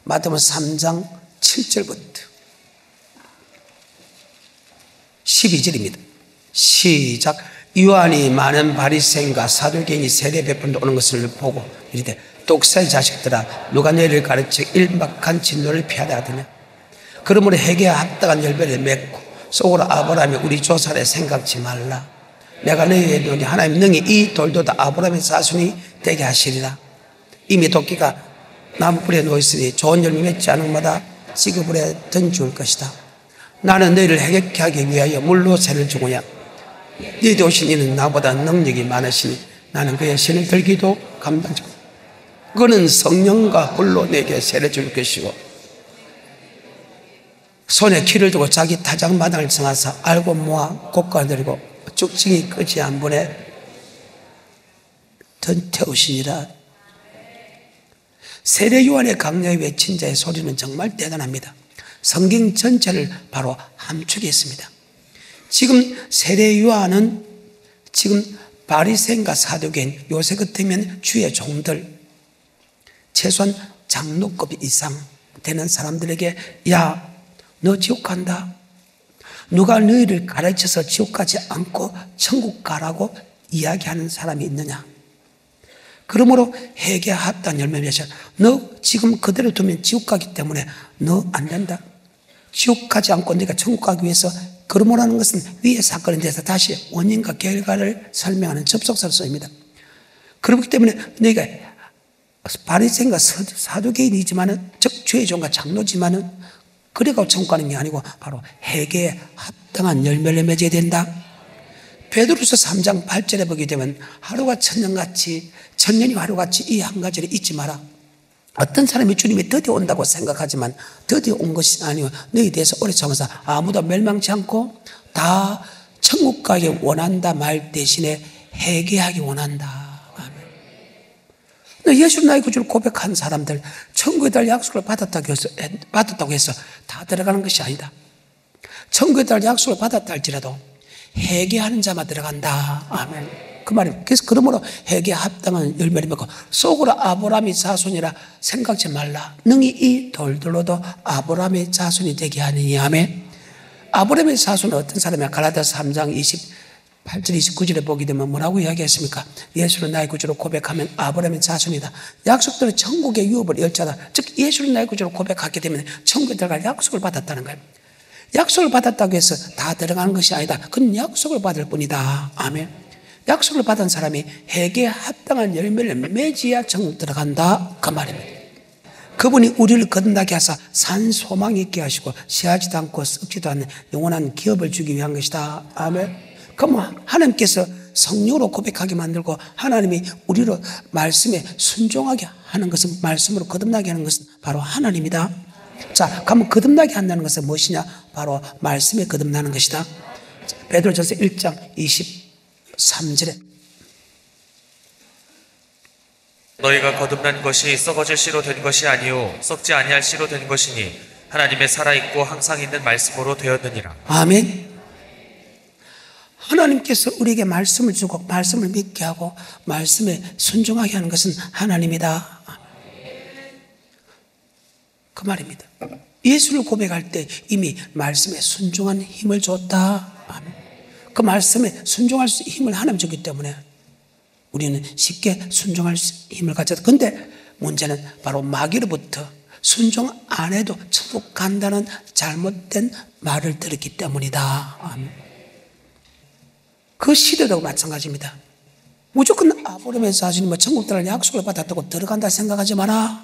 마태복음 3장 7절부터 12절입니다. 시작. 요한이 많은 바리새인과 사두개인이 세례 베풀러 오는 것을 보고 이르되 독사의 자식들아, 누가 너희를 가르쳐 일막한 진노를 피하다 하더냐. 그러므로 회개와 합당한 열매를 맺고 속으로 아브라함이 우리 조상을 생각지 말라. 내가 너희에게 이르노니 하나님 능히 이 돌도 다 아브라함의 자손이 되게 하시리라. 이미 도끼가 나무불에 놓였으니 좋은 열매 맺지 않은 마다 지그불에 던지올 것이다. 나는 너희를 해결케 하기 위하여 물로 새를 주고냐. 너희들 오신 이는 나보다 능력이 많으시니 나는 그의 신을 들기도 감당하지. 그는 성령과 불로 내게 새를 줄 것이고 손에 키를 두고 자기 타작마당을 정하사 알고 모아 곡간을 들고 쭉증이 끄지 한 분에 던태우시니라. 세례 요한의 강력히 외친 자의 소리는 정말 대단합니다. 성경 전체를 바로 함축했습니다. 지금 세례 요한은 지금 바리새인과 사두개인, 요새 같으면 주의 종들, 최소한 장로급 이상 되는 사람들에게 야, 너 지옥 간다. 누가 너희를 가르쳐서 지옥 가지 않고 천국 가라고 이야기하는 사람이 있느냐. 그러므로 회개 합당 열매 맺어. 너 지금 그대로 두면 지옥 가기 때문에 너 안 된다. 지옥 가지 않고 네가 천국 가기 위해서 그러므로 하는 것은 위의 사건에 대해서 다시 원인과 결과를 설명하는 접속사로 쓰입니다. 그렇기 때문에 너희가 바리새인과 사두개인이지만은, 즉 주의 종과 장로지만은 그래가 천국 가는 게 아니고 바로 회개에 합당한 열매를 맺어야 된다. 베드로서 3장 8절에 보게 되면 하루가 천년같이, 천년이 하루같이 이 한 가지를 잊지 마라. 어떤 사람이 주님이 드디어 온다고 생각하지만 드디어 온 것이 아니고 너희 대해서 오래 참아서 아무도 멸망치 않고 다 천국 가기 원한다 말 대신에 회개하기 원한다. 예수를 나의 구주를 고백한 사람들, 천국에 달 약속을 받았다고 해서 다 들어가는 것이 아니다. 천국에 달 약속을 받았다 할지라도 회개하는 자만 들어간다. 아멘. 그 말입니다. 그래서 그러므로 회개에 합당한 열매를 맺고 속으로 아브라함의 자손이라 생각지 말라. 능히 이 돌들로도 아브라함의 자손이 되게 하느니. 아멘. 아브라함의 자손은 어떤 사람이야? 갈라디아서 3장 28절 29절에 보게 되면 뭐라고 이야기했습니까? 예수를 나의 구주로 고백하면 아브라함의 자손이다. 약속들은 천국의 유업을 열자다. 즉 예수를 나의 구주로 고백하게 되면 천국에 들어갈 약속을 받았다는 거예요. 약속을 받았다고 해서 다 들어가는 것이 아니다. 그건 약속을 받을 뿐이다. 아멘. 약속을 받은 사람이 회개에 합당한 열매를 맺어야 천국 들어간다. 그 말입니다. 그분이 우리를 거듭나게 하사 산 소망 있게 하시고 시하지도 않고 썩지도 않는 영원한 기업을 주기 위한 것이다. 아멘. 그럼 하나님께서 성령으로 고백하게 만들고 하나님이 우리로 말씀에 순종하게 하는 것은, 말씀으로 거듭나게 하는 것은 바로 하나님이다. 자, 그러면 거듭나게 한다는 것은 무엇이냐? 바로 말씀에 거듭나는 것이다. 베드로전서 1장 23절에 너희가 거듭난 것이 썩어질 씨로 된 것이 아니요 썩지 아니할 씨로 된 것이니 하나님의 살아있고 항상 있는 말씀으로 되었느니라. 아멘. 하나님께서 우리에게 말씀을 주고 말씀을 믿게 하고 말씀에 순종하게 하는 것은 하나님이다. 그 말입니다. 예수를 고백할 때 이미 말씀에 순종한 힘을 줬다. 아멘. 그 말씀에 순종할 수 힘을 하나님 줬기 때문에 우리는 쉽게 순종할 힘을 가졌다. 그런데 문제는 바로 마귀로부터 순종 안 해도 천국 간다는 잘못된 말을 들었기 때문이다. 아멘. 그 시대도 마찬가지입니다. 무조건 아브라함의 자손이 천국 들어갈 약속을 받았다고 들어간다 생각하지 마라.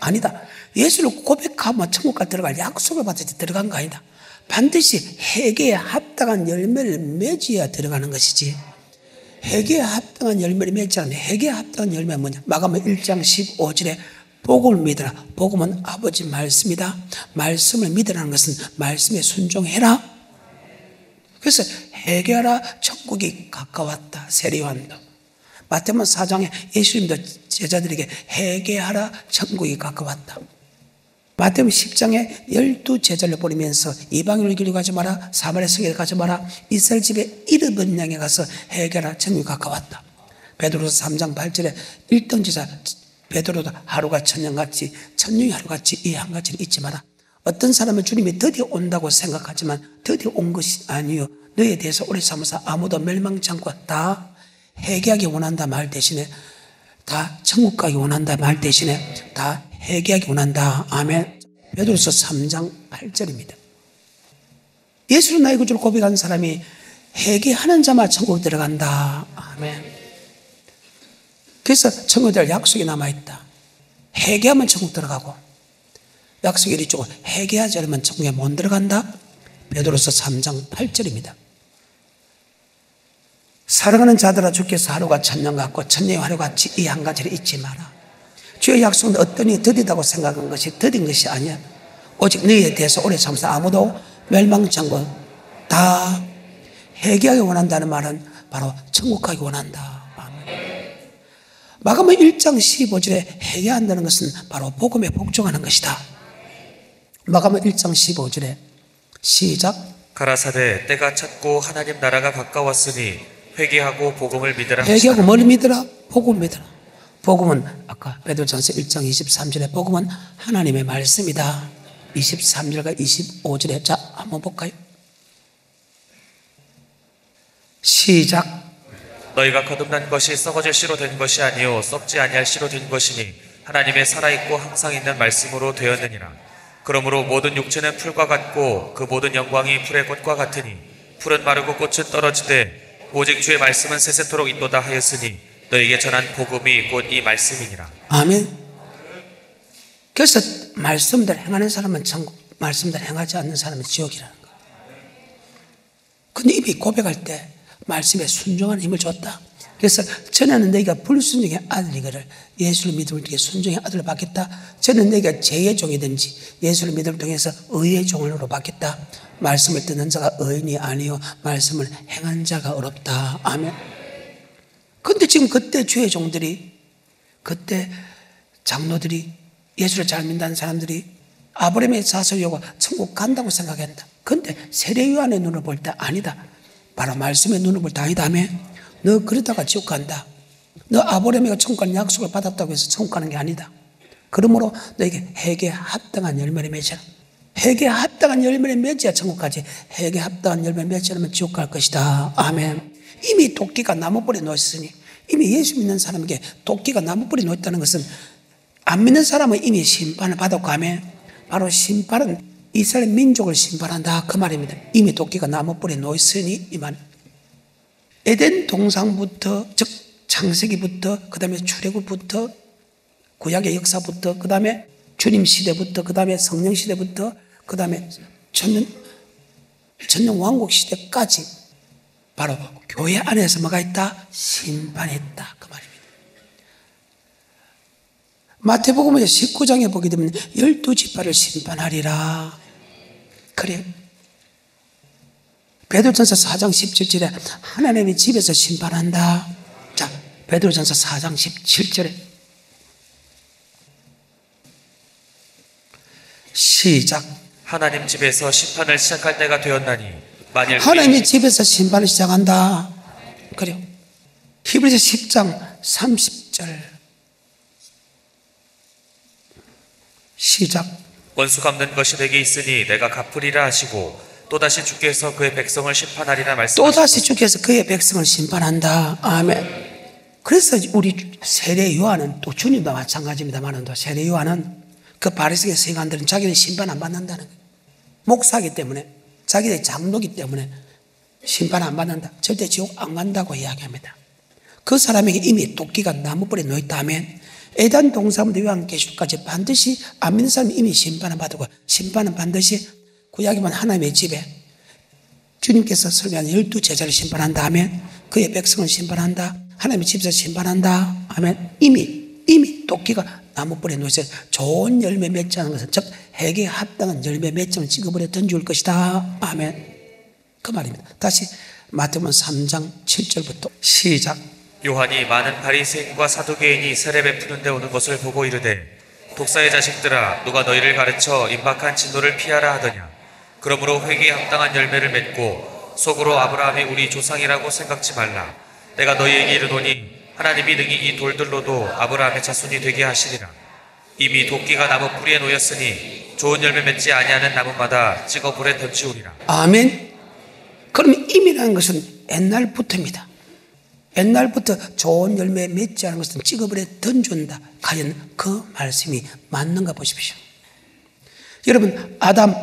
아니다. 예수를 고백하면 천국 들어갈 약속을 받았지 들어간 거 아니다. 반드시 회개에 합당한 열매를 맺어야 들어가는 것이지. 회개에 합당한 열매를 맺지 않으면, 회개에 합당한 열매가 뭐냐? 마가복음 1장 15절에 복음을 믿으라. 복음은 아버지 말씀이다. 말씀을 믿으라는 것은 말씀에 순종해라. 그래서 회개하라, 천국이 가까웠다. 세례 요한도 마태복음 4장에 예수님도 제자들에게 회개하라, 천국이 가까웠다. 마태복음 10장에 12제자를 보내면서 이방인을 길로 가지 마라, 사마리아 성에 가지 마라, 이스라엘 집에 잃어버린 양에 가서 회개하라, 천국이 가까웠다. 베드로서 3장 8절에 1등 제자 베드로도 하루가 천년같이 천년이 하루같이 이 한 가지는 잊지 마라. 어떤 사람은 주님이 드디어 온다고 생각하지만 드디어 온 것이 아니요, 너에 대해서 오래 삼아서 아무도 멸망치 않고 다 회개하기 원한다 말 대신에, 다 천국 가기 원한다 말 대신에 다 회개하기 원한다. 아멘. 베드로서 3장 8절입니다. 예수를 나의 구주로 고백한 사람이 회개하는 자만 천국 들어간다. 아멘. 그래서 천국에 들 약속이 남아있다. 회개하면 천국 들어가고, 약속이 이쪽으로 회개하지 않으면 천국에 못 들어간다. 베드로서 3장 8절입니다. 사랑하는 자들아, 주께서 하루가 천년 같고 천년이 하루같이 이 한 가지를 잊지 마라. 주의 약속은 어떤 이가 더디다고 생각한 것이 더딘 것이 아니야. 오직 너희에 대해서 오래 참아서 아무도 멸망치 않고 다 회개하기 원한다는 말은 바로 천국 가기 원한다. 아멘. 마가복음 1장 15절에 회개한다는 것은 바로 복음에 복종하는 것이다. 마가복음 1장 15절에 시작. 가라사대 때가 찼고 하나님 나라가 가까웠으니 회개하고 복음을 믿으라. 회개하고 뭘 믿으라? 복음 믿으라. 복음은 아까 베드로전서 1장 23절에 복음은 하나님의 말씀이다. 23절과 25절에 자 한번 볼까요? 시작. 너희가 거듭난 것이 썩어질 씨로 된 것이 아니요 썩지 아니할 씨로 된 것이니 하나님의 살아있고 항상 있는 말씀으로 되었느니라. 그러므로 모든 육체는 풀과 같고 그 모든 영광이 풀의 꽃과 같으니 풀은 마르고 꽃은 떨어지되 오직 주의 말씀은 세세토록 있도다 하였으니 너에게 전한 복음이 곧 이 말씀이니라. 아멘. 그래서 말씀대로 행하는 사람은 천국, 말씀대로 행하지 않는 사람은 지옥이라는 거예요. 근데 입이 고백할 때 말씀에 순종하는 힘을 줬다. 그래서 전에는 너희가 불순종의 아들이거늘 예수를 믿음을 통해 순종의 아들을 받겠다. 저는 너희가 죄의 종이든지 예수를 믿음을 통해서 의의 종으로 받겠다. 말씀을 듣는 자가 의인이 아니요 말씀을 행한 자가 어렵다. 아멘. 근데 지금 그때 주의 종들이, 그때 장로들이, 예수를 잘 믿는 사람들이 아브라함의 자손이고 천국 간다고 생각한다. 근데 세례 요한의 눈을 볼 때 아니다. 바로 말씀의 눈을 볼 때 아니다. 아멘. 너 그러다가 지옥 간다. 너 아브라함이 천국 가는 약속을 받았다고 해서 천국 가는 게 아니다. 그러므로 너에게 회개에 합당한 열매를 맺어라. 회개에 합당한 열매를 맺어야 천국 가지. 회개에 합당한 열매를 맺지 않으면 지옥 갈 것이다. 아멘. 이미 도끼가 나무불에 놓였으니, 이미 예수 믿는 사람에게 도끼가 나무불에 놓였다는 것은 안 믿는 사람은 이미 심판을 받았고, 아멘. 바로 심판은 이스라엘 민족을 심판한다 그 말입니다. 이미 도끼가 나무불에 놓였으니 이 말. 에덴 동상부터, 즉 창세기부터, 그 다음에 출애굽부터, 구약의 역사부터, 그 다음에 주님 시대부터, 그 다음에 성령 시대부터, 그 다음에 천년 왕국 시대까지 바로 교회 안에서 뭐가 있다? 심판했다 그 말입니다. 마태복음 19장에 보게 되면 12지파를 심판하리라. 그래요. 베드로전서 4장 17절에 하나님의 집에서 심판한다. 자, 베드로전서 4장 17절에 시작. 하나님 집에서 심판을 시작할 때가 되었나니 만일 하나님의 집에서 심판을 시작한다. 그래요. 히브리서 10장 30절 시작. 원수 갚는 것이 내게 있으니 내가 갚으리라 하시고 또다시 주께서 그의 백성을 심판하리라 말씀하시고 또다시 주께서 그의 백성을 심판한다. 아멘. 그래서 우리 세례 요한은 또 주님도 마찬가지입니다만 또 세례 요한은 그 바리새의 서기관들은 자기는 심판 안 받는다는 거예요. 목사이기 때문에, 자기들 장로기 때문에 심판 안 받는다. 절대 지옥 안 간다고 이야기합니다. 그 사람에게 이미 도끼가 나무불에 놓였다면 에덴 동산부터 요한계시록까지 반드시 안 믿는 사람이 이미 심판을 받고, 심판은 반드시 구약이면 하나님의 집에 주님께서 설명한 12제자를 심판한다 하면 그의 백성을 심판한다. 하나님의 집에서 심판한다 하면 이미 도끼가 나무불에 놓여서 좋은 열매 맺지 않은 것은, 즉 회개에 합당한 열매 맺지 않은 지급을 던질 것이다. 아멘. 그 말입니다. 다시 마태복음 3장 7절부터 시작. 요한이 많은 바리새인과 사두개인이 세례 베푸는 데 오는 것을 보고 이르되 독사의 자식들아 누가 너희를 가르쳐 임박한 진노를 피하라 하더냐. 그러므로 회개에 합당한 열매를 맺고 속으로 아브라함이 우리 조상이라고 생각지 말라. 내가 너희에게 이르노니 하나님이 능히 이 돌들로도 아브라함의 자손이 되게 하시리라. 이미 도끼가 나무 뿌리에 놓였으니 좋은 열매 맺지 아니하는 나무마다 찍어 불에 던지우리라. 아멘. 그럼 임이라는 것은 옛날부터입니다. 옛날부터 좋은 열매 맺지 않은 것은 찍어버려 던준다. 과연 그 말씀이 맞는가 보십시오. 여러분, 아담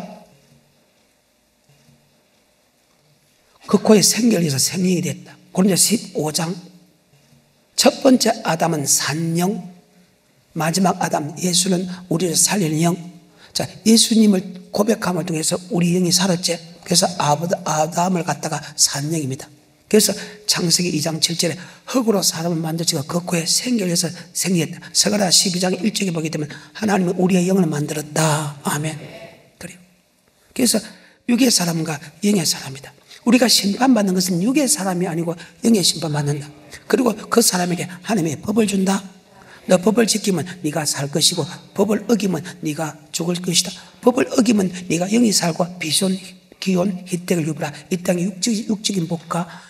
그 코에 생결이 있어 생명이 됐다. 고린도서 15장 첫 번째 아담은 산영, 마지막 아담 예수는 우리를 살리는 영. 자, 예수님을 고백함을 통해서 우리 영이 살았지. 그래서 아담을 갖다가 산영입니다. 그래서 창세기 2장 7절에 흙으로 사람을 만드시고 그 코에 생결해서 생겼다. 스가랴 12장 1절에 보게 되면 하나님은 우리의 영을 만들었다. 아멘. 그래요. 그래서 육의 사람과 영의 사람이다. 우리가 심판받는 것은 육의 사람이 아니고 영의 심판받는다. 그리고 그 사람에게 하나님의 법을 준다. 너 법을 지키면 네가 살 것이고 법을 어기면 네가 죽을 것이다. 법을 어기면 네가 영이 살고 비손, 기온, 희택을 유부라. 이 땅의 육적인 복과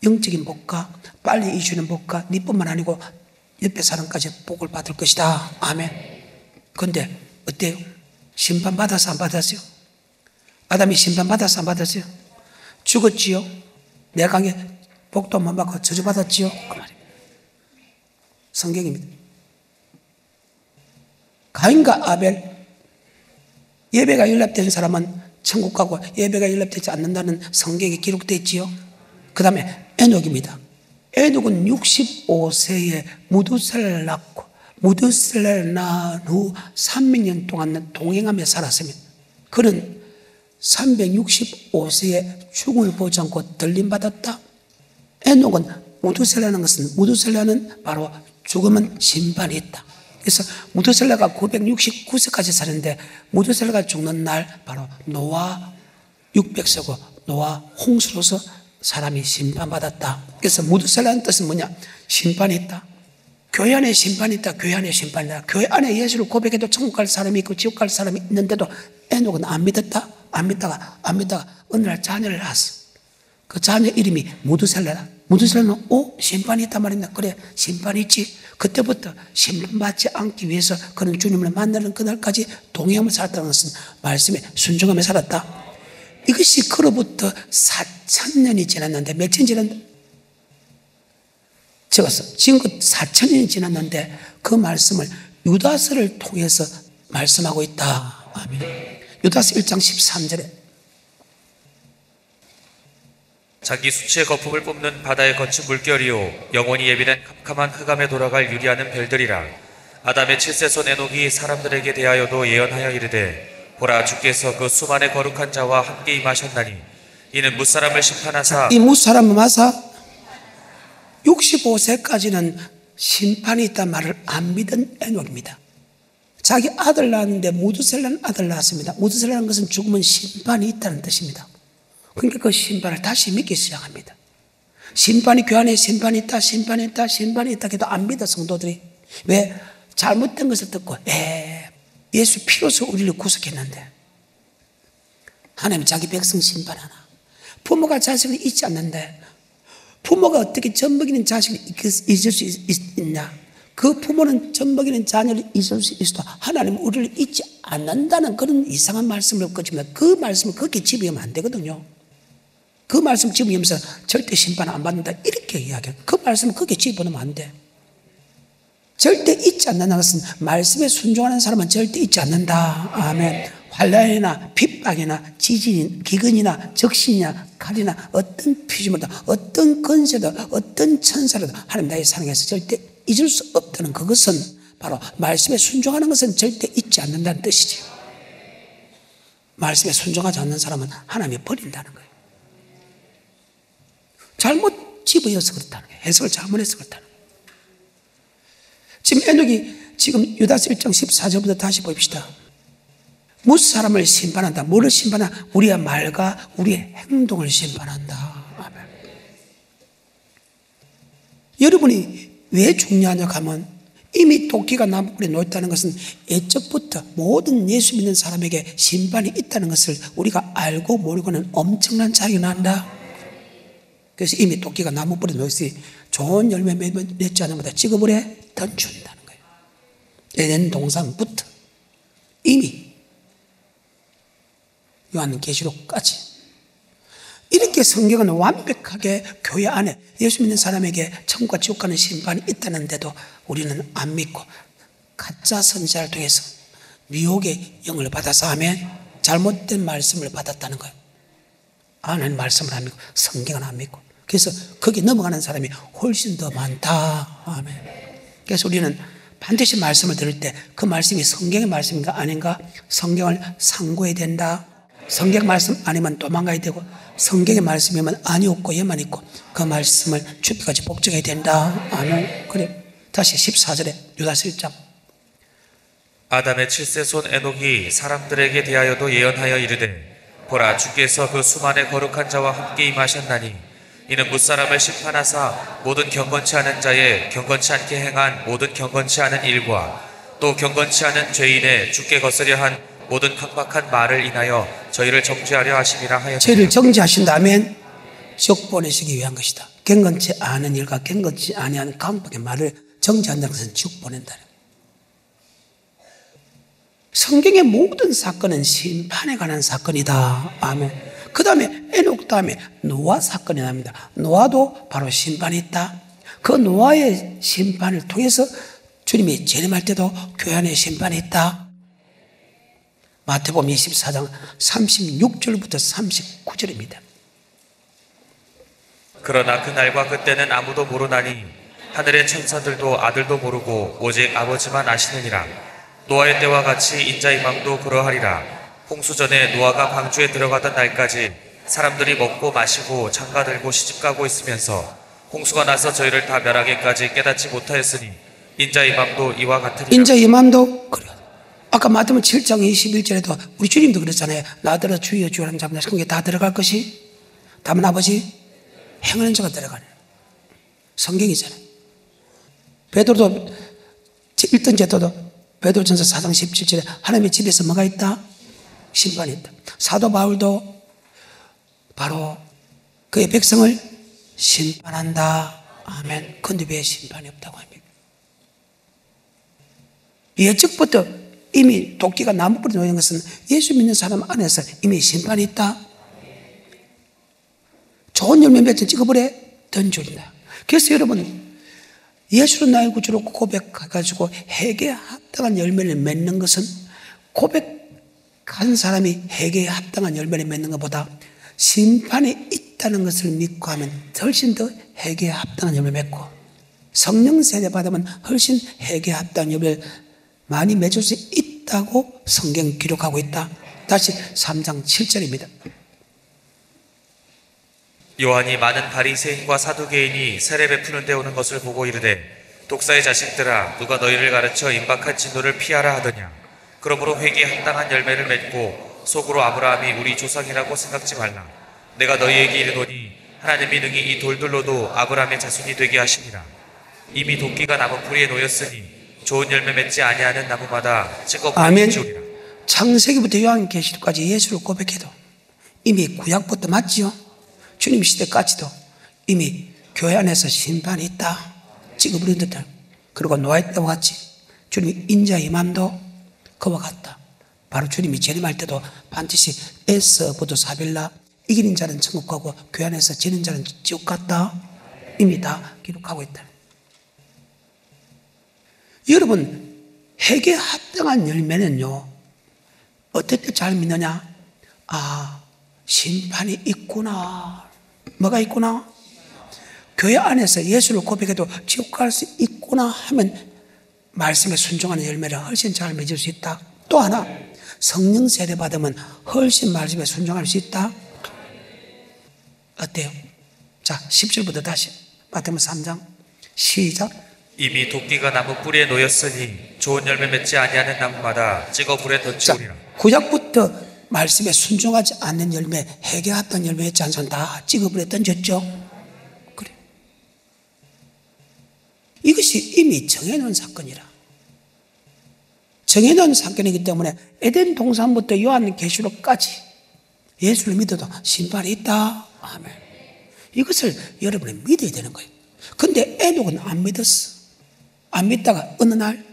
영적인 복과 빨리 이주는 복과 네뿐만 아니고 옆에 사람까지 복을 받을 것이다. 아멘. 그런데 어때요? 심판받아서 안 받았어요? 아담이 심판받아서 안 받았어요? 죽었지요? 내 강에 복도 못 받고 저주받았지요? 그 말입니다. 성경입니다. 가인과 아벨, 예배가 연락된 사람은 천국 가고 예배가 연락되지 않는다는 성경에 기록되어 있지요. 그 다음에 에녹입니다. 에녹은 65세에 무두셀라를 낳고 무두셀라를 낳은 후 300년 동안 동행하며 살았습니다. 그는 365세에 죽음을 보지 않고 들림받았다. 에녹은 무두셀라는 바로 죽음은 심판이 있다. 그래서 무두셀라가 969세까지 사는데 무두셀라가 죽는 날 바로 노아 600세고 노아 홍수로서 사람이 심판받았다. 그래서 무두셀라는 뜻은 뭐냐? 심판이 있다. 교회 안에 심판이 있다. 교회 안에 심판이 있다. 교회 안에 예수를 고백해도 천국 갈 사람이 있고 지옥 갈 사람이 있는데도 에녹은 안 믿었다. 안 믿다가 어느 날 자녀를 낳았어. 그 자녀 이름이 무두셀라다. 무두셀라는 심판이 있단 말인데 그래 심판이 있지. 그때부터 심판받지 않기 위해서 그는 주님을 만나는 그날까지 동행하며 살았다는 것은 말씀에 순종하며 살았다. 이것이 그로부터 4,000년이 지났는데 며칠 지났는데 적었어. 지금껏 4,000년이 지났는데 그 말씀을 유다서를 통해서 말씀하고 있다. 아멘. 유다서 1장 13절에 자기 수치의 거품을 뿜는 바다의 거친 물결이요 영원히 예비된 캄캄한 흑암에 돌아갈 유리하는 별들이라. 아담의 7세손 에녹이 사람들에게 대하여도 예언하여 이르되 보라 주께서 그 수만의 거룩한 자와 함께 임하셨나니 이는 무사람을 심판하사 이 무사람은 마사 65세까지는 심판이 있단 말을 안 믿은 에녹입니다. 자기 아들 낳았는데 무두셀라는 아들 낳았습니다. 무두셀라는 것은 죽으면 심판이 있다는 뜻입니다. 그러니까 그 심판을 다시 믿기 시작합니다. 심판이 교회 심판이 있다, 심판이 있다, 심판이 있다 해도 안 믿어 성도들이. 왜? 잘못된 것을 듣고 예수 피로서 우리를 구속했는데 하나님 자기 백성 심판하나. 부모가 자식을 잊지 않는데 부모가 어떻게 젖먹이는 자식을 잊을 수 있냐. 그 부모는 젖먹이는 자녀를 잊을 수 있어도 하나님은 우리를 잊지 않는다는 그런 이상한 말씀을 꺼집니다. 그 말씀을 그렇게 집으면 안 되거든요. 그 말씀 집으면서 절대 심판 안 받는다 이렇게 이야기해요. 그 말씀을 그렇게 집어넣으면 안 돼. 절대 잊지 않는다는 것은 말씀에 순종하는 사람은 절대 잊지 않는다. 아멘. 환난이나 핍박이나 지진, 기근이나 적신이나 칼이나 어떤 피조물도 어떤 권세도 어떤 천사라도 하나님 나의 사랑에서 절대 잊을 수 없다는 그것은 바로 말씀에 순종하는 것은 절대 잊지 않는다는 뜻이지. 말씀에 순종하지 않는 사람은 하나님이 버린다는 거예요. 잘못 집어여서 그렇다는 거예요. 해석을 잘못해서 그렇다는 거예요. 지금 에녹이 지금 유다서 1장 14절부터 다시 봅시다. 무슨 사람을 심판한다. 뭐를 심판한다? 우리의 말과 우리의 행동을 심판한다. 아멘. 여러분이 왜 중요하냐고 하면 이미 도끼가 나무불에 놓였다는 것은 예적부터 모든 예수 믿는 사람에게 심판이 있다는 것을 우리가 알고 모르고는 엄청난 차이가 난다. 그래서 이미 토끼가 나무 뿌리에 놓였으니 좋은 열매 맺지 않은 보다 찍어버려 던준다는 거예요. 에덴 동산부터 이미 요한계시록까지 이렇게 성경은 완벽하게 교회 안에 예수 믿는 사람에게 천국과 지옥 가는 심판이 있다는데도 우리는 안 믿고 가짜 선지자를 통해서 미혹의 영을 받아서 하면 잘못된 말씀을 받았다는 거예요. 하나님 말씀을 안 믿고 성경은 안 믿고, 그래서 거기 넘어가는 사람이 훨씬 더 많다. 아멘. 그래서 우리는 반드시 말씀을 들을 때 그 말씀이 성경의 말씀인가 아닌가 성경을 상고해야 된다. 성경 말씀 아니면 도망가야 되고, 성경의 말씀이면 안이 없고 얘만 있고 그 말씀을 죽기까지 복종해야 된다. 아멘. 그래. 다시 14절에 유다서 1장. 아담의 7세 손 에녹이 사람들에게 대하여도 예언하여 이르되 보라, 주께서 그 수만의 거룩한 자와 함께 임하셨나니 이는 무사람을 심판하사 모든 경건치 않은 자의 경건치 않게 행한 모든 경건치 않은 일과 또 경건치 않은 죄인의 주께 거스려 한 모든 강박한 말을 인하여 저희를 정죄하려 하심이라 하였다. 죄를 정죄하신다면 지옥 보내시기 위한 것이다. 경건치 않은 일과 경건치 아니한 강박의 말을 정죄한다는 것은 지옥 보낸다. 성경의 모든 사건은 심판에 관한 사건이다. 아멘. 그 다음에 에녹 다음에 노아 사건이 납니다. 노아도 바로 심판이 있다. 그 노아의 심판을 통해서 주님이 재림할 때도 교회 안에 심판이 있다. 마태복음 24장 36절부터 39절입니다. 그러나 그날과 그때는 아무도 모르나니 하늘의 천사들도 아들도 모르고 오직 아버지만 아시느니라. 노아의 때와 같이 인자의 망도 그러하리라. 홍수 전에 노아가 방주에 들어가던 날까지 사람들이 먹고 마시고 장가들고 시집가고 있으면서 홍수가 나서 저희를 다 멸하기까지 깨닫지 못하였으니 인자의 맘도 이와 같으리라. 인자의 맘도 그래. 아까 마태복음 7장 21절에도 우리 주님도 그랬잖아요. 나더러 주여 주여 하는 자마다 그게 다 들어갈 것이 다만 아버지 행하는 자가 들어가네. 성경이잖아요. 베드로도 1등 제도도 베드로전서 4장 17절에 하나님의 집에서 뭐가 있다? 심판이 있다. 사도 바울도 바로 그의 백성을 심판한다. 아멘. 그런데 왜 심판이 없다고 합니까? 예측부터 이미 도끼가 나무뿌리에 놓인 것은 예수 믿는 사람 안에서 이미 심판이 있다. 좋은 열매 맺어 찍어버려 던져준다. 그래서 여러분, 예수를 나의 구주로 고백해가지고 회개에 합당한 열매를 맺는 것은 고백한 사람이 회개에 합당한 열매를 맺는 것보다 심판이 있다는 것을 믿고 하면 훨씬 더 회개에 합당한 열매를 맺고, 성령 세례 받으면 훨씬 회개에 합당한 열매를 많이 맺을 수 있다고 성경 기록하고 있다. 다시 3장 7절입니다. 요한이 많은 바리새인과 사두개인이 세례 베푸는 데 오는 것을 보고 이르되 독사의 자식들아, 누가 너희를 가르쳐 임박한 진노를 피하라 하더냐. 그러므로 회개에 합당한 열매를 맺고 속으로 아브라함이 우리 조상이라고 생각지 말라. 내가 너희에게 이르노니 하나님이 능히 이 돌들로도 아브라함의 자손이 되게 하시니라. 이미 도끼가 나무 뿌리에 놓였으니 좋은 열매 맺지 아니하는 나무마다 찍어 부러뜨리라. 창세기부터 요한계시록까지 예수를 고백해도 이미 구약부터 맞지요. 주님 시대까지도 이미 교회 안에서 심판이 있다. 찍어버린 듯한. 그리고 노아의 때와 같이 주님이 인자의 맘도 그와 같다. 바로 주님이 재림할 때도 반드시 에서 부도 사빌라, 이기는 자는 천국 가고 교회 안에서 지는 자는 지옥 갔다. 이미 다 기록하고 있다. 여러분, 회개에 합당한 열매는요, 어떨 때 잘 믿느냐? 아, 심판이 있구나. 뭐가 있구나? 교회 안에서 예수를 고백해도 지옥 갈 수 있구나 하면 말씀에 순종하는 열매를 훨씬 잘 맺을 수 있다. 또 하나, 성령 세례 받으면 훨씬 말씀에 순종할 수 있다. 어때요? 자, 10절부터 다시 마태복음 3장 시작. 이미 도끼가 나무 뿌리에 놓였으니 좋은 열매 맺지 아니하는 나무마다 찍어 불에 던지우리라. 구약부터 말씀에 순종하지 않는 열매, 회개에 합당한 열매 맺지 않은 사람 다 찍어 불에 던졌죠. 그래. 이것이 이미 정해놓은 사건이라. 정해놓은 사건이기 때문에 에덴 동산부터 요한계시록까지 예수를 믿어도 심판이 있다. 아멘. 이것을 여러분이 믿어야 되는 거예요. 근데 에녹은 안 믿었어. 안 믿다가 어느 날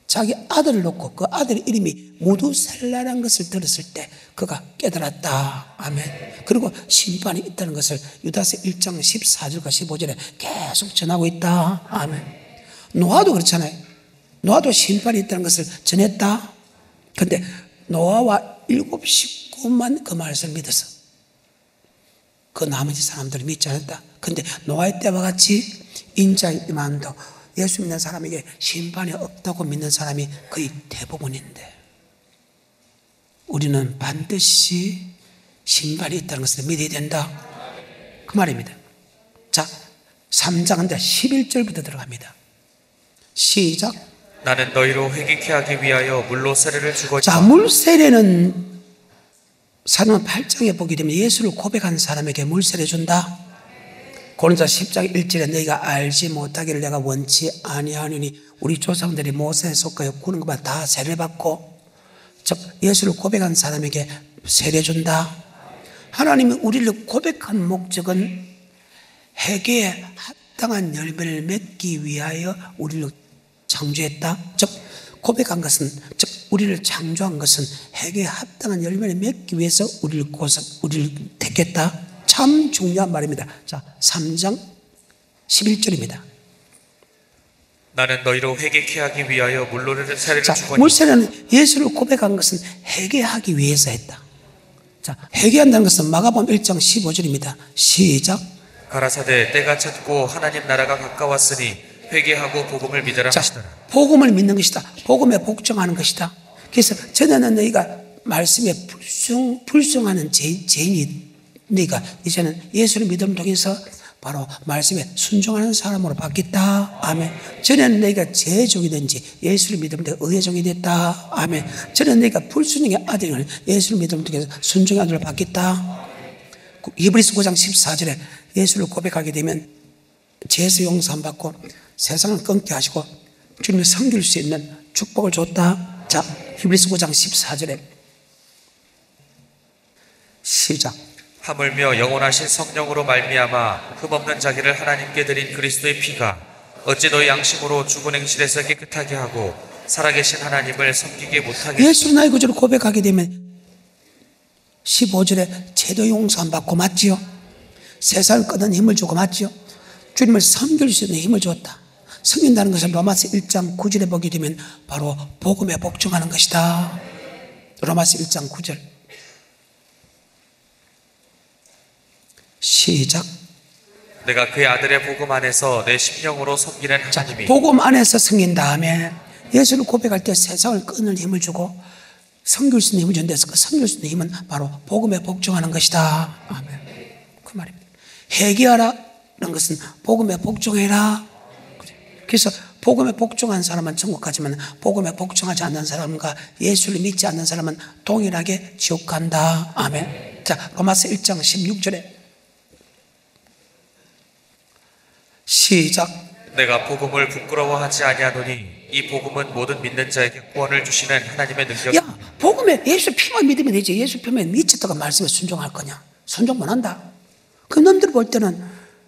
자기 아들을 놓고 그 아들의 이름이 무두셀라라는 것을 들었을 때 그가 깨달았다. 아멘. 그리고 심판이 있다는 것을 유다서 1장 14절과 15절에 계속 전하고 있다. 아멘. 노아도 그렇잖아요. 노아도 심판이 있다는 것을 전했다. 근데 노아와 7 식구만 그 말씀을 믿었어. 그 나머지 사람들은 믿지 않았다. 근데 노아의 때와 같이 인자의 임함도 예수 믿는 사람에게 심판이 없다고 믿는 사람이 거의 대부분인데, 우리는 반드시 심판이 있다는 것을 믿어야 된다. 그 말입니다. 자, 3장인데 11절부터 들어갑니다. 시작. 나는 너희로 회개케 하기 위하여 물로 세례를 주거니와. 자, 물세례는 사도행전 8장에 보게 되면 예수를 고백한 사람에게 물세례 준다. 고린도서 10장 1절에 너희가 알지 못하기를 내가 원치 아니하노니 우리 조상들이 모세에 속하여 구는 것만 다 세례 받고, 즉 예수를 고백한 사람에게 세례 준다. 하나님이 우리를 고백한 목적은 회개에 합당한 열매를 맺기 위하여 우리를 창조했다. 즉 고백한 것은, 즉 우리를 창조한 것은 회개에 합당한 열매를 맺기 위해서 우리를 택했다. 참 중요한 말입니다. 자, 3장 11절입니다. 나는 너희로 회개케 하기 위하여 물로 세례를 자, 주거니와. 물세례는 예수를 고백한 것은 회개하기 위해서 했다. 자, 회개한다는 것은 마가복음 1장 15절입니다. 시작. 가라사대 때가 찼고 하나님 나라가 가까웠으니 회개하고 복음을 믿으라 자, 하시더라. 복음을 믿는 것이다. 복음에 복종하는 것이다. 그래서 전에는 너희가 말씀에 불순하는 죄인이, 너희가 이제는 예수를 믿음을 통해서 바로 말씀에 순종하는 사람으로 바뀌었다. 아멘. 전에는 너희가 죄종이 된지 예수를 믿음을 통해 의의 종이 됐다. 아멘. 전에는 너희가 불순종의 아들이 예수를 믿음을 통해서 순종의 아들로 바뀌었다. 히브리서 9장 14절에 예수를 고백하게 되면 죄에서 용서함 받고 세상을 끊게 하시고 주님을 섬길 수 있는 축복을 줬다. 자, 히브리서 9장 14절에 시작. 하물며 영원하신 성령으로 말미암아 흠없는 자기를 하나님께 드린 그리스도의 피가 어찌 너희 양심으로 죽은 행실에서 깨끗하게 하고 살아계신 하나님을 섬기게 못하게. 예수 나의 구주를 고백하게 되면 15절에 죄도 용서함 받고 맞지요. 세상을 끄는 힘을 주고 맞지요. 주님을 섬길 수 있는 힘을 줬다. 섬긴다는 것을 로마서 1장 9절에 보게 되면 바로 복음에 복종하는 것이다. 로마서 1장 9절 시작. 내가 그의 아들의 복음 안에서 내 심령으로 섬기는 자, 하나님이. 복음 안에서 섬긴 다음에 예수를 고백할 때 세상을 끊을 힘을 주고 섬길 수 있는 힘을 준대서 그 섬길 수 있는 힘은 바로 복음에 복종하는 것이다. 아멘. 그 말입니다. 회개하라는 것은 복음에 복종해라. 그래서 복음에 복종한 사람은 천국 가지만 복음에 복종하지 않는 사람과 예수를 믿지 않는 사람은 동일하게 지옥 간다. 아멘. 자, 로마서 1장 16절에 시작. 내가 복음을 부끄러워하지 아니하노니 이 복음은 모든 믿는 자에게 구원을 주시는 하나님의 능력이. 야, 복음에 예수 피만 믿으면 되지. 예수 피만 미쳤다가 말씀에 순종할 거냐? 순종 못 한다. 그 놈들 볼 때는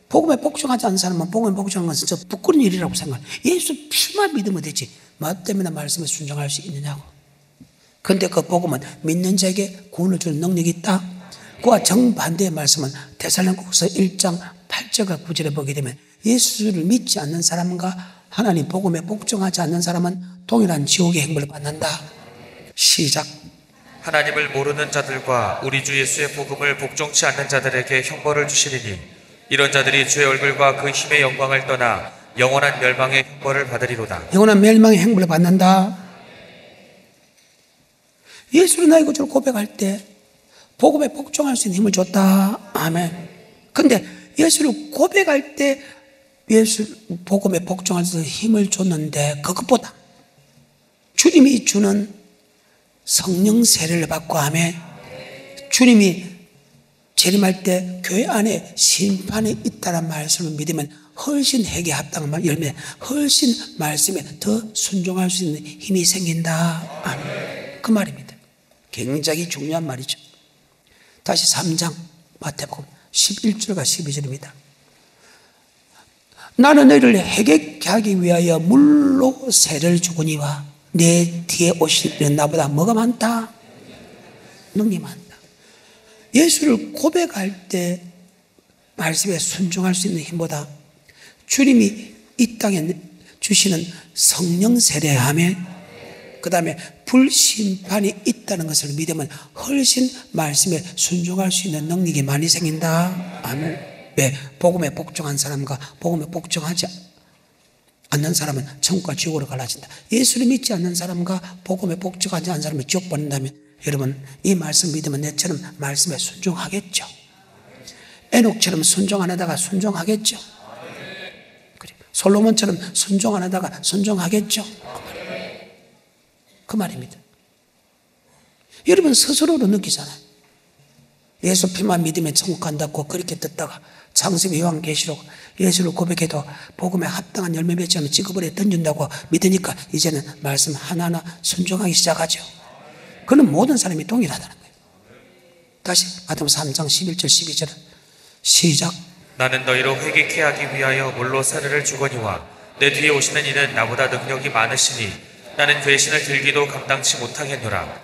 복음에 복종하지 않는 사람은 복음에 복종하는 것은 저 부끄러운 일이라고 생각해. 예수 피만 믿으면 되지. 뭐 때문에 말씀에 순종할 수 있느냐고. 그런데 그 복음은 믿는 자에게 구원을 주는 능력이 있다. 그와 정반대의 말씀은 데살로니가서 1장 8절과 9절에 보게 되면 예수를 믿지 않는 사람과 하나님 복음에 복종하지 않는 사람은 동일한 지옥의 행벌을 받는다. 시작. 하나님을 모르는 자들과 우리 주 예수의 복음을 복종치 않는 자들에게 형벌을 주시리니 이런 자들이 주의 얼굴과 그 힘의 영광을 떠나 영원한 멸망의 형벌을 받으리로다. 영원한 멸망의 행벌을 받는다. 예수를 나의 구주로 고백할 때 복음에 복종할 수 있는 힘을 줬다. 아멘. 근데 예수를 고백할 때 예수 복음에 복종할 수 있는 힘을 줬는데 그것보다 주님이 주는 성령 세례를 받고 하면 주님이 재림할 때 교회 안에 심판이 있다는 말씀을 믿으면 훨씬 회개에 합당한 열매, 훨씬 말씀에 더 순종할 수 있는 힘이 생긴다. 아멘. 그 말입니다. 굉장히 중요한 말이죠. 다시 3장 마태복음 11절과 12절입니다. 나는 너희를 해결케 하기 위하여 물로 세를 주거니와 내 뒤에 오실 이는 나보다 뭐가 많다? 능력이 많다. 예수를 고백할 때 말씀에 순종할 수 있는 힘보다 주님이 이 땅에 주시는 성령 세례하며 그 다음에 불심판이 있다는 것을 믿으면 훨씬 말씀에 순종할 수 있는 능력이 많이 생긴다. 아멘. 왜? 복음에 복종한 사람과 복음에 복종하지 않는 사람은 천국과 지옥으로 갈라진다. 예수를 믿지 않는 사람과 복음에 복종하지 않는 사람을 지옥 보낸다면 여러분 이 말씀 믿으면 내처럼 말씀에 순종하겠죠. 에녹처럼 순종 안 하다가 순종하겠죠. 그래. 솔로몬처럼 순종 안 하다가 순종하겠죠. 그 말입니다. 여러분 스스로로 느끼잖아요. 예수 피만 믿으면 천국 간다고 그렇게 듣다가 창세기 요한계시록 예수를 고백해도 복음에 합당한 열매 맺지 않으면 지구벌에 던진다고 믿으니까 이제는 말씀 하나하나 순종하기 시작하죠. 그는 모든 사람이 동일하다는 거예요. 다시 마태복음 3장 11절 12절 시작. 나는 너희로 회개케 하기 위하여 물로 세례를 주거니와 내 뒤에 오시는 이는 나보다 능력이 많으시니 나는 그의 신을 들기도 감당치 못하겠노라.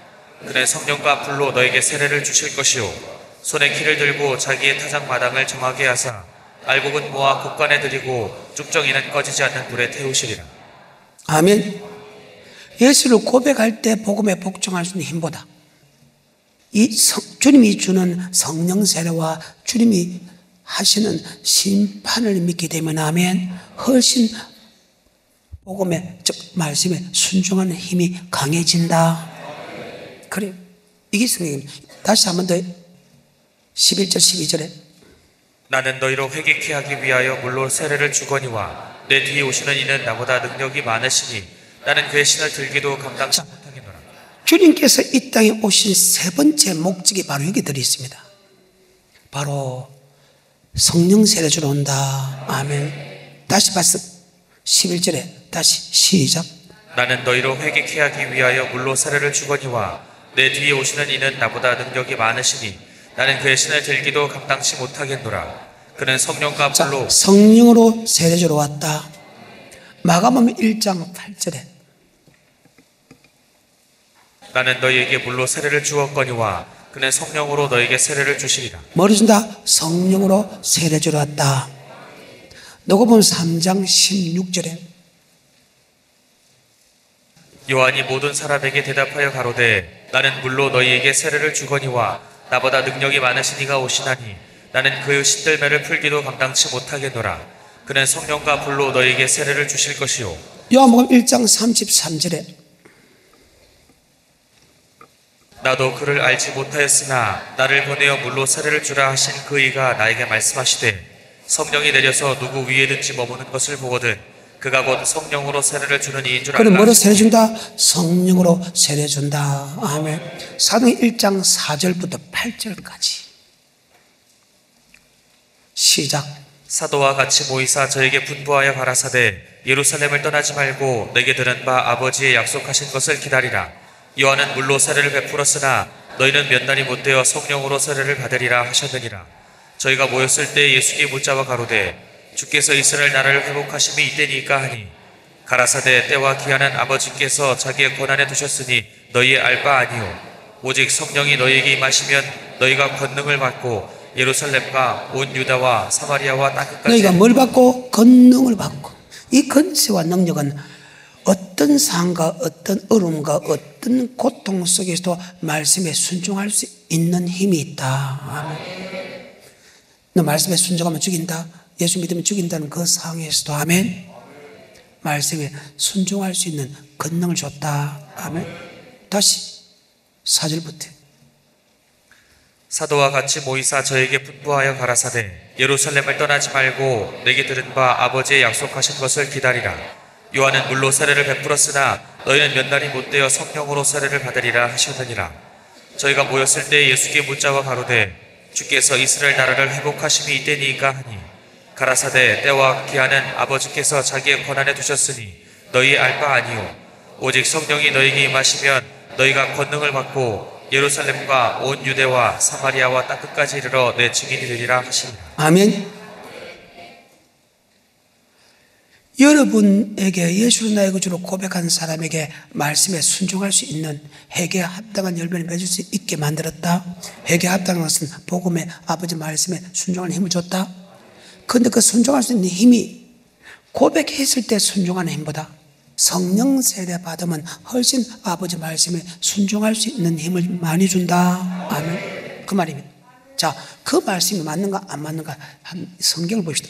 그는 성령과 불로 너에게 세례를 주실 것이요 손에 키를 들고 자기의 타작 마당을 정하게 하사 알곡은 모아 곡간에 들이고 쭉정이는 꺼지지 않는 불에 태우시리라. 아멘. 예수를 고백할 때 복음에 복종할 수 있는 힘보다 주님이 주는 성령 세례와 주님이 하시는 심판을 믿게 되면 아멘 훨씬 복음에 즉 말씀에 순종하는 힘이 강해진다. 그래요. 이게 성경입니다. 다시 한 번 더 11절 12절에 나는 너희로 회개케 하기 위하여 물로 세례를 주거니와 내 뒤에 오시는 이는 나보다 능력이 많으시니 나는 그의 신을 들기도 감당치 못하겠노라. 주님께서 이 땅에 오신 세 번째 목적이 바로 여기 들어있습니다. 바로 성령 세례 주러 온다. 아멘. 다시 봤어. 11절에 다시 시작. 나는 너희로 회개케 하기 위하여 물로 세례를 주거니와 내 뒤에 오시는 이는 나보다 능력이 많으시니 나는 그의 신을 들기도 감당치 못하겠노라. 그는 성령과 불로 성령으로 세례 주러 왔다. 마가복음 1장 8절에 나는 너희에게 물로 세례를 주었거니와 그는 성령으로 너에게 세례를 주시리라. 뭐를 준다? 성령으로 세례 주러 왔다. 누가복음 3장 16절에 요한이 모든 사람에게 대답하여 가로되 나는 물로 너희에게 세례를 주거니와 나보다 능력이 많으신 이가 오시나니 나는 그의 신들매를 풀기도 감당치 못하겠노라. 그는 성령과 불로 너희에게 세례를 주실 것이요 요한복음 1장 33절에 나도 그를 알지 못하였으나 나를 보내어 물로 세례를 주라 하신 그 이가 나에게 말씀하시되 성령이 내려서 누구 위에든지 머무는 것을 보거든 그가 곧 성령으로 세례를 주는 이인 줄 알라. 그럼 뭐로 세례 준다? 성령으로 세례 준다. 아멘. 사도행 1장 4절부터 8절까지 시작. 사도와 같이 모이사 저에게 분부하여 가라사대 예루살렘을 떠나지 말고 내게 들은 바 아버지의 약속하신 것을 기다리라. 요한은 물로 세례를 베풀었으나 너희는 몇 날이 못되어 성령으로 세례를 받으리라 하셨느니라. 저희가 모였을 때 예수께 묻자와 가로되 주께서 이스라엘 나라를 회복하심이 이때니까 하니 가라사대 때와 기한은 아버지께서 자기의 권한에 두셨으니 너희의 알 바 아니요 오직 성령이 너희에게 임하시면 너희가 권능을 받고 예루살렘과 온 유다와 사마리아와 땅끝까지 너희가 뭘 받고? 권능을 받고. 이 권세와 능력은 어떤 상과 어떤 어려움과 어떤 고통 속에서도 말씀에 순종할 수 있는 힘이 있다. 아멘. 너 말씀에 순종하면 죽인다. 예수 믿으면 죽인다는 그 상황에서도 아멘. 말씀에 순종할 수 있는 권능을 줬다. 아멘. 다시 4절부터 사도와 같이 모이사 저에게 분부하여 가라사대 예루살렘을 떠나지 말고 내게 들은 바 아버지의 약속하신 것을 기다리라. 요한은 물로 세례를 베풀었으나 너희는 몇 날이 못되어 성령으로 세례를 받으리라 하셨느니라. 저희가 모였을 때 예수께 묻자와 가로되 주께서 이스라엘 나라를 회복하심이 이때니까 하니 가라사대 때와 기한은 아버지께서 자기의 권한에 두셨으니 너희 알 바 아니요 오직 성령이 너희에게 임하시면 너희가 권능을 받고 예루살렘과 온 유대와 사마리아와 땅끝까지 이르러 내 증인이 되리라 하시니라. 아멘. 여러분에게 예수를 나의 구주로 고백한 사람에게 말씀에 순종할 수 있는 회개에 합당한 열매를 맺을 수 있게 만들었다. 회개에 합당한 것은 복음의 아버지 말씀에 순종하는 힘을 줬다. 그런데 그 순종할 수 있는 힘이 고백했을 때 순종하는 힘보다 성령 세례 받으면 훨씬 아버지 말씀에 순종할 수 있는 힘을 많이 준다. 아멘. 그 말입니다. 자, 그 말씀이 맞는가 안 맞는가 한 성경을 보시다.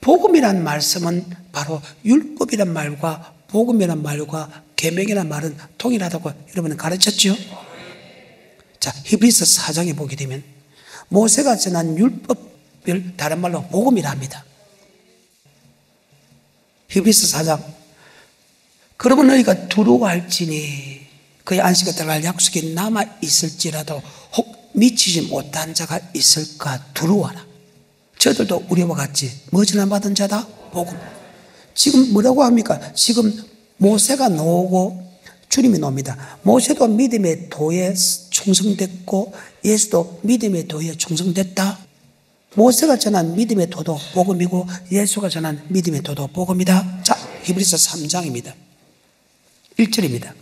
복음이란 말씀은 바로 율법이란 말과 복음이란 말과 계명이란 말은 동일하다고 여러분은 가르쳤죠? 자, 히브리서 4장에 보게 되면 모세가 전한 율법을 다른 말로 복음이라 합니다. 히브리서 4장. 그러면 너희가 두려워할지니 그의 안식에 들어갈 약속이 남아있을지라도 혹 미치지 못한 자가 있을까 두려워하라. 저들도 우리와 같이 뭐 전함받은 자다? 복음. 지금 뭐라고 합니까? 지금 모세가 나오고 주님이 나옵니다. 모세도 믿음의 도에 충성됐고 예수도 믿음의 도에 충성됐다. 모세가 전한 믿음의 도도 복음이고 예수가 전한 믿음의 도도 복음이다. 자, 히브리서 3장입니다. 1절입니다.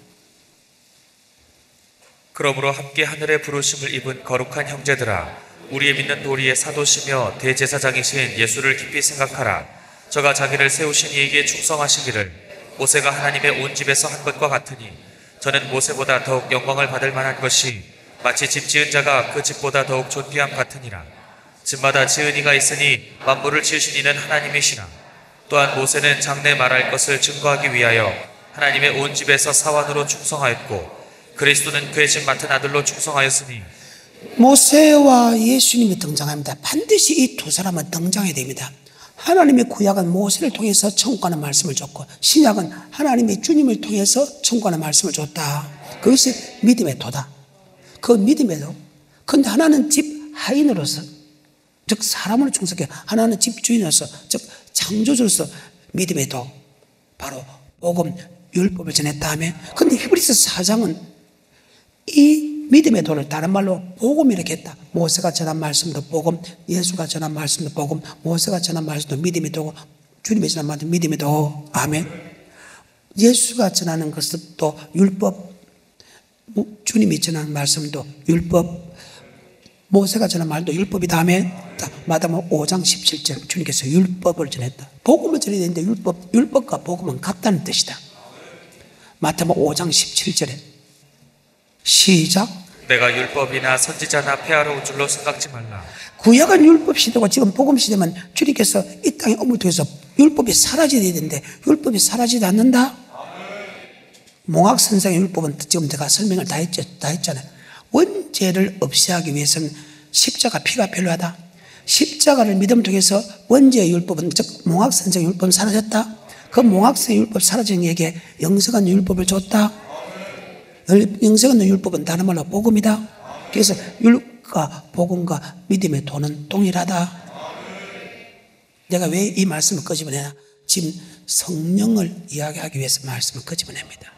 그러므로 함께 하늘의 부르심을 입은 거룩한 형제들아, 우리의 믿는 도리의 사도시며 대제사장이신 예수를 깊이 생각하라. 저가 자기를 세우신 이에게 충성하시기를 모세가 하나님의 온 집에서 한 것과 같으니 저는 모세보다 더욱 영광을 받을 만한 것이 마치 집 지은 자가 그 집보다 더욱 존귀함 같으니라. 집마다 지은 이가 있으니 만물을 지으신 이는 하나님이시라. 또한 모세는 장래 말할 것을 증거하기 위하여 하나님의 온 집에서 사환으로 충성하였고 그리스도는 그의 집 맡은 아들로 충성하였으니 모세와 예수님이 등장합니다. 반드시 이 두 사람은 등장해야 됩니다. 하나님의 구약은 모세를 통해서 청구하는 말씀을 줬고 신약은 하나님의 주님을 통해서 청구하는 말씀을 줬다. 그것이 믿음의 도다. 그 믿음의 도. 그런데 하나는 집 하인으로서 즉 사람으로 충성해, 하나는 집주인으로서 즉 창조주로서 믿음의 도 바로 복음 율법을 전했다며. 그런데 히브리서 4장은 이 믿음의 도를 다른 말로 복음 이렇게 했다. 모세가 전한 말씀도 복음, 예수가 전한 말씀도 복음, 모세가 전한 말씀도 믿음의 도고 주님이 전한 말씀도 믿음의 도. 아멘. 예수가 전하는 것도 율법, 주님이 전하는 말씀도 율법, 모세가 전한 말도 율법이다. 아멘. 마태복음 5장 17절 주님께서 율법을 전했다. 복음을 전해야 되는데 율법과 복음은 같다는 뜻이다. 마태복음 5장 17절에 시작. 내가 율법이나 선지자나 폐하러 온 줄로 생각지 말라. 구약은 율법 시대고 지금 복음 시대면 주님께서 이 땅에 오물 통해서 율법이 사라져야 되는데 율법이 사라지지 않는다. 몽학 선생의 율법은 지금 제가 설명을 다 했잖아요. 원죄를 없애하기 위해서는 십자가 피가 필요하다. 십자가를 믿음 통해서 원죄의 율법은 즉 몽학 선생의 율법은 사라졌다. 그 몽학 선생의 율법 사라진 이에게 영생한 율법을 줬다. 영생한 율법은 다른 말로 복음이다. 그래서 율과 복음과 믿음의 도는 동일하다. 내가 왜 이 말씀을 끄집어내나? 지금 성령을 이야기하기 위해서 말씀을 끄집어냅니다.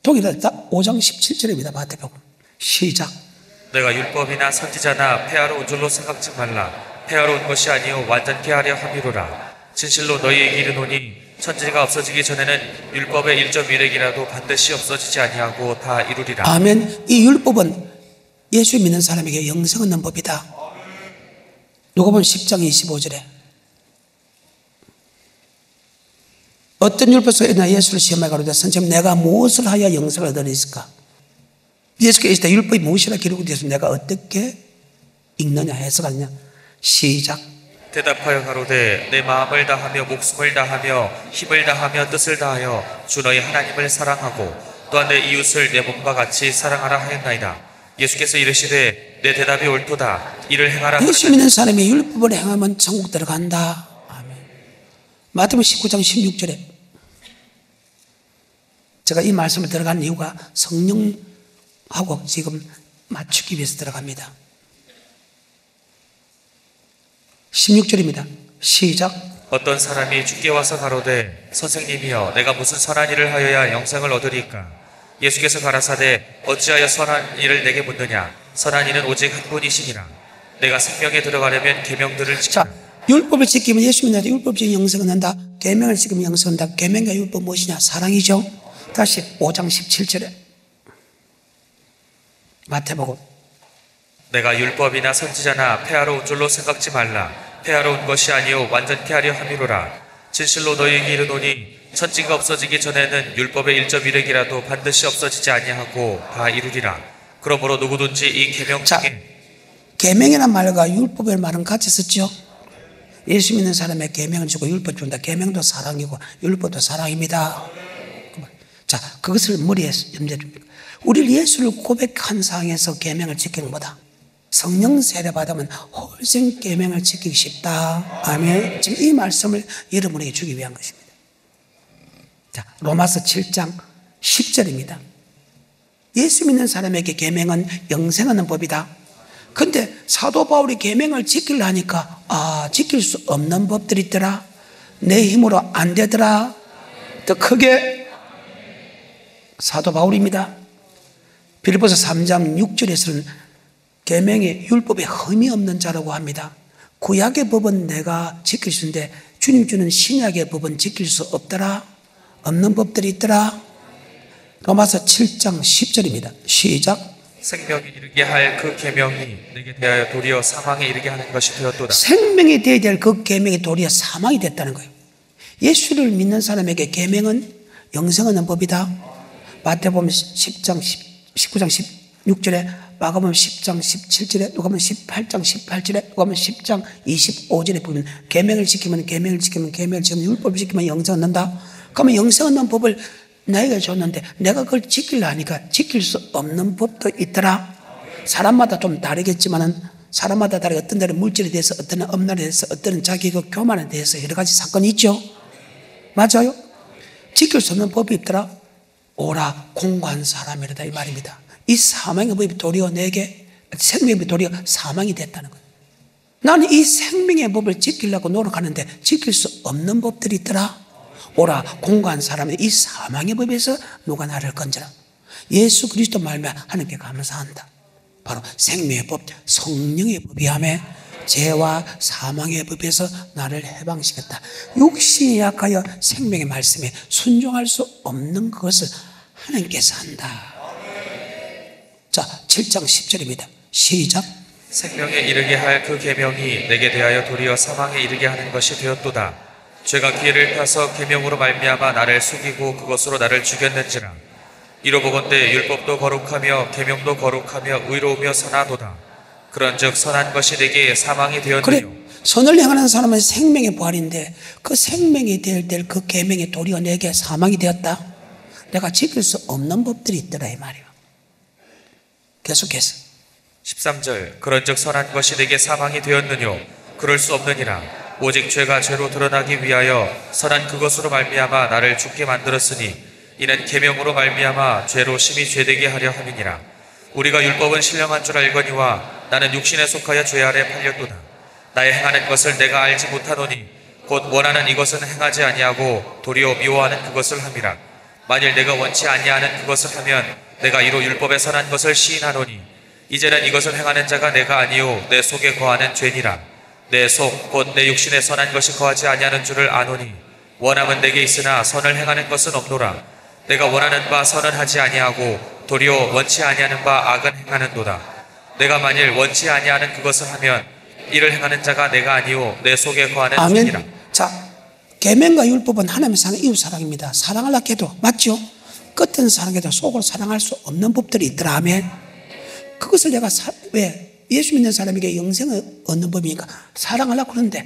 동일하다. 5장 17절입니다. 마태복음 시작. 내가 율법이나 선지자나 폐하러 온 줄로 생각지 말라. 폐하러 온 것이 아니요 완전케 하려 함이로라. 진실로 너희에게 이르노니 천지가 없어지기 전에는 율법의 1.1획이라도 반드시 없어지지 아니하고 다 이루리라. 아멘. 이 율법은 예수 믿는 사람에게 영생 얻는 법이다. 누가복음 10장 25절에 어떤 율법서에나 예수를 시험하여 가로되 선생님 내가 무엇을 하여 영생을 얻으리까? 예수께서 이르시되 율법이 무엇이라 기록이 되어서 내가 어떻게 읽느냐 해석하느냐. 시작. 대답하여 가로되 내 마음을 다하며 목숨을 다하며 힘을 다하며 뜻을 다하여 주 너희 하나님을 사랑하고 또한 내 이웃을 내 몸과 같이 사랑하라 하였나이다. 예수께서 이르시되 내 대답이 옳도다. 이를 행하라. 예수 믿는 사람이 율법을 행하면 천국 들어간다. 아멘. 마태복음 19장 16절에 제가 이 말씀을 들어간 이유가 성령하고 지금 맞추기 위해서 들어갑니다. 16절입니다. 시작. 어떤 사람이 주께 와서 가로되 선생님이여 내가 무슨 선한 일을 하여야 영생을 얻으리까? 예수께서 가라사대 어찌하여 선한 일을 내게 묻느냐 선한 이는 오직 한 분이시니라. 내가 생명에 들어가려면 계명들을 지키라. 자, 율법을 지키면 예수 믿는 자들이 율법적인 영생을 한다. 계명을 지키면 영생을 한다. 계명과 율법 무엇이냐? 사랑이죠. 다시 5장 17절에 마태복음. 내가 율법이나 선지자나 폐하러 온 줄로 생각지 말라. 폐하러 온 것이 아니요 완전케 하려 함이로라. 진실로 너희에게 이르노니 천지가 없어지기 전에는 율법의 1.1획이라도 반드시 없어지지 아니하고 다 이루리라. 그러므로 누구든지 이 계명 중에 계명이란 말과 율법의 말은 같이 썼죠. 예수 믿는 사람의 계명을 주고 율법 준다. 계명도 사랑이고 율법도 사랑입니다. 자, 그것을 머리에 염두에 둡니다. 우리 예수를 고백한 상황에서 계명을 지키는 거다. 성령 세례 받으면 홀생 계명을 지키기 쉽다. 아멘. 지금 이 말씀을 여러분에게 주기 위한 것입니다. 자, 로마서 7장 10절입니다. 예수 믿는 사람에게 계명은 영생하는 법이다. 근데 사도 바울이 계명을 지키려니까 지킬 수 없는 법들이 있더라. 내 힘으로 안 되더라. 더 크게 사도 바울입니다. 빌립보서 3장 6절에서는 계명의 율법에 흠이 없는 자라고 합니다. 구약의 법은 내가 지킬 수 있는데 주님 주는 신약의 법은 지킬 수 없더라. 없는 법들이 있더라. 로마서 7장 10절입니다. 시작. 생명에 이르게 할 그 계명이 내게 대하여 도리어 사망에 이르게 하는 것이 되었도다. 생명에 대해야 될 그 계명이 도리어 사망이 됐다는 거예요. 예수를 믿는 사람에게 계명은 영생하는 법이다. 마태복음 10장 19장 16절에, 마가복음 10장 17절에, 누가복음 18장 18절에, 누가복음 10장 25절에 보면 계명을 지키면 율법을 지키면 영생 얻는다. 그러면 영생 얻는 법을 나에게 줬는데 내가 그걸 지키려니까 지킬 수 없는 법도 있더라. 사람마다 좀 다르겠지만은 사람마다 다르게 어떤 데는 물질에 대해서, 어떤 데는 업날에 대해서, 어떤 데는 자기 그 교만에 대해서 여러 가지 사건이 있죠. 맞아요. 지킬 수 없는 법이 있더라. 오라 공고한 사람이라다 이 말입니다. 이 사망의 법이 도리어 내게, 생명의 법이 도리어 사망이 됐다는 거예요. 나는 이 생명의 법을 지키려고 노력하는데 지킬 수 없는 법들이 있더라. 오라 공고한 사람이 이 사망의 법에서 누가 나를 건져라. 예수 그리스도 말미암아 하나님께 감사한다. 바로 생명의 법, 성령의 법이하며 죄와 사망의 법에서 나를 해방시켰다. 육신이 약하여 생명의 말씀에 순종할 수 없는 것을 하나님께서 한다. 자, 7장 10절입니다. 시작. 생명에 이르게 할 그 계명이 내게 대하여 도리어 사망에 이르게 하는 것이 되었도다. 죄가 기회를 타서 계명으로 말미암아 나를 속이고 그것으로 나를 죽였는지라. 이로보건대 율법도 거룩하며 계명도 거룩하며 의로우며 선하도다. 그런즉 선한 것이 내게 사망이 되었느뇨. 그래, 선을 행하는 사람은 생명의 부활인데 그 생명이 될 그 계명이 도리어 내게 사망이 되었다. 내가 지킬 수 없는 법들이 있더라 이 말이야. 계속해서 13절. 그런즉 선한 것이 내게 사망이 되었느뇨. 그럴 수 없느니라. 오직 죄가 죄로 드러나기 위하여 선한 그것으로 말미암아 나를 죽게 만들었으니 이는 계명으로 말미암아 죄로 심히 죄되게 하려 함이니라. 우리가 율법은 신령한 줄 알거니와 나는 육신에 속하여 죄 아래 팔렸도다. 나의 행하는 것을 내가 알지 못하노니 곧 원하는 이것은 행하지 아니하고 도리어 미워하는 그것을 함이라. 만일 내가 원치 아니하는 그것을 하면 내가 이로 율법에 선한 것을 시인하노니 이제는 이것을 행하는 자가 내가 아니요 내 속에 거하는 죄니라. 내 속 곧 내 육신에 선한 것이 거하지 아니하는 줄을 아노니 원함은 내게 있으나 선을 행하는 것은 없노라. 내가 원하는 바 선은 하지 아니하고 도리어 원치 아니하는 바 악은 행하는도다. 내가 만일 원치 아니하는 그것을 하면 이를 행하는 자가 내가 아니요 내 속에 거하는 죄니라. 자, 계명과 율법은 하나님의 사랑, 이웃 사랑입니다. 사랑하려고 해도 맞죠? 끝은 사랑해도 속으로 사랑할 수 없는 법들이 있더라. 아멘. 그것을 내가 왜 예수 믿는 사람에게 영생을 얻는 법이니까 사랑하려고 그러는데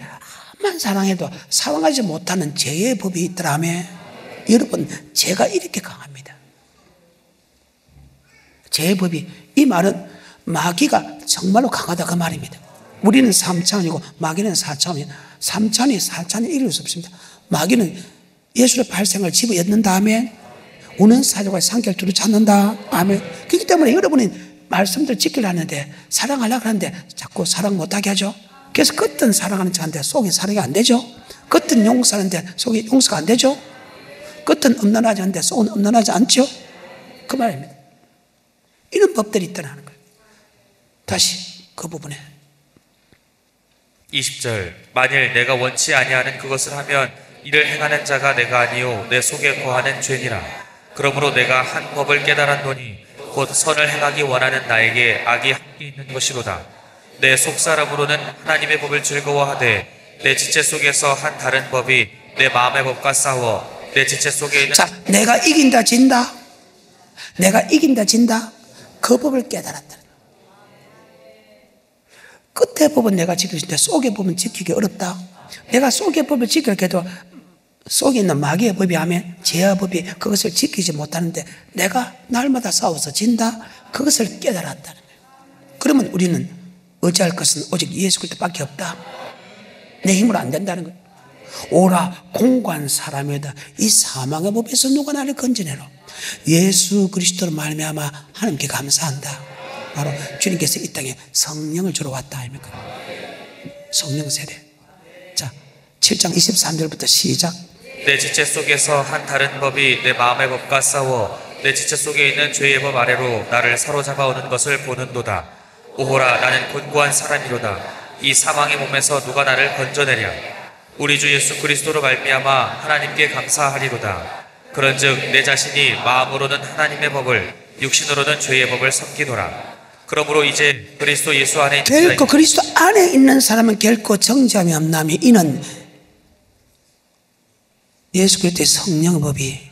암만 사랑해도 사랑하지 못하는 죄의 법이 있더라며. 여러분, 죄가 이렇게 강합니다. 죄의 법이, 이 말은 마귀가 정말로 강하다 그 말입니다. 우리는 3차원이고 마귀는 4차원이에요. 3차원이 4차원이 이룰 수 없습니다. 마귀는 예수의 발생을 집어였는 다음에 우는 사자가 상결 두루 찾는다. 아멘. 그렇기 때문에 여러분이 말씀들 지키려 하는데 사랑하려고 하는데 자꾸 사랑 못하게 하죠. 그래서 끝은 사랑하는 자한테 속이 사랑이 안 되죠. 끝은 용서하는데 속이 용서가 안 되죠. 끝은 엄란하지 않는데 속은 엄란하지 않죠. 그 말입니다. 이런 법들이 있다는 거예요. 다시 그 부분에 20절 만일 내가 원치 아니하는 그것을 하면 이를 행하는 자가 내가 아니요 내 속에 거하는 죄니라. 그러므로 내가 한 법을 깨달았노니 곧 선을 행하기 원하는 나에게 악이 함께 있는 것이로다. 내 속사람으로는 하나님의 법을 즐거워하되 내 지체 속에서 한 다른 법이 내 마음의 법과 싸워 내 지체 속에 있는 자, 내가 이긴다 진다, 내가 이긴다 진다, 그 법을 깨달았다. 끝에 법은 내가 지킬 수 있는데 속의 법은 지키기 어렵다. 내가 속의 법을 지키려고 해도 속에 있는 마귀의 법이 하면 죄의 법이 그것을 지키지 못하는데 내가 날마다 싸워서 진다, 그것을 깨달았다는 거예요. 그러면 우리는 의지할 것은 오직 예수 그리스도밖에 없다. 내 힘으로 안 된다는 거예요. 오라 공고한 사람이다. 이 사망의 법에서 누가 나를 건져내노. 예수 그리스도로 말미암아 하나님께 감사한다. 바로 주님께서 이 땅에 성령을 주러 왔다 아닙니까? 성령 세대. 자, 7장 23절부터 시작. 내 지체 속에서 한 다른 법이 내 마음의 법과 싸워 내 지체 속에 있는 죄의 법 아래로 나를 사로잡아 오는 것을 보는도다. 오호라 나는 곤고한 사람이로다. 이 사망의 몸에서 누가 나를 건져내랴. 우리 주 예수 그리스도로 말미암아 하나님께 감사하리로다. 그런즉 내 자신이 마음으로는 하나님의 법을 육신으로는 죄의 법을 섬기노라. 그러므로 이제 그리스도 예수 안에 있는 결코 그리스도 안에 있는 사람은 결코 정죄함이 없나니 이는 예수 그리스도의 성령의 법이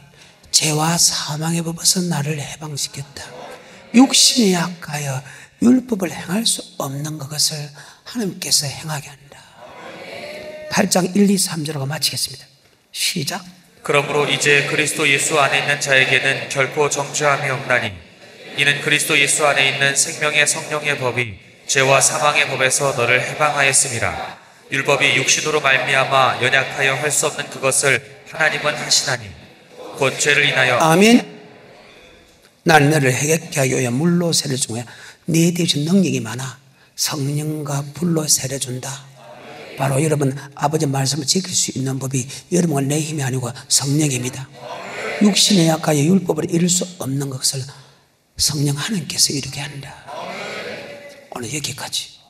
죄와 사망의 법에서 나를 해방시켰다. 육신에 약하여 율법을 행할 수 없는 것을 하나님께서 행하게 한다. 8장 1, 2, 3절하고 마치겠습니다. 시작. 그러므로 이제 그리스도 예수 안에 있는 자에게는 결코 정죄함이 없나니 이는 그리스도 예수 안에 있는 생명의 성령의 법이 죄와 사망의 법에서 너를 해방하였음이라. 율법이 육신으로 말미암아 연약하여 할 수 없는 그것을 하나님은 하시나니 곧 죄를 인하여 아멘. 나는 너를 해결케 하여 물로 세례주며 네 대신 능력이 많아 성령과 불로 세례준다. 바로 여러분 아버지 말씀을 지킬 수 있는 법이 여러분과 내 힘이 아니고 성령입니다. 육신에 약하여 율법을 이룰 수 없는 것을 성령 하나님께서 이루게 한다. 오늘 여기까지.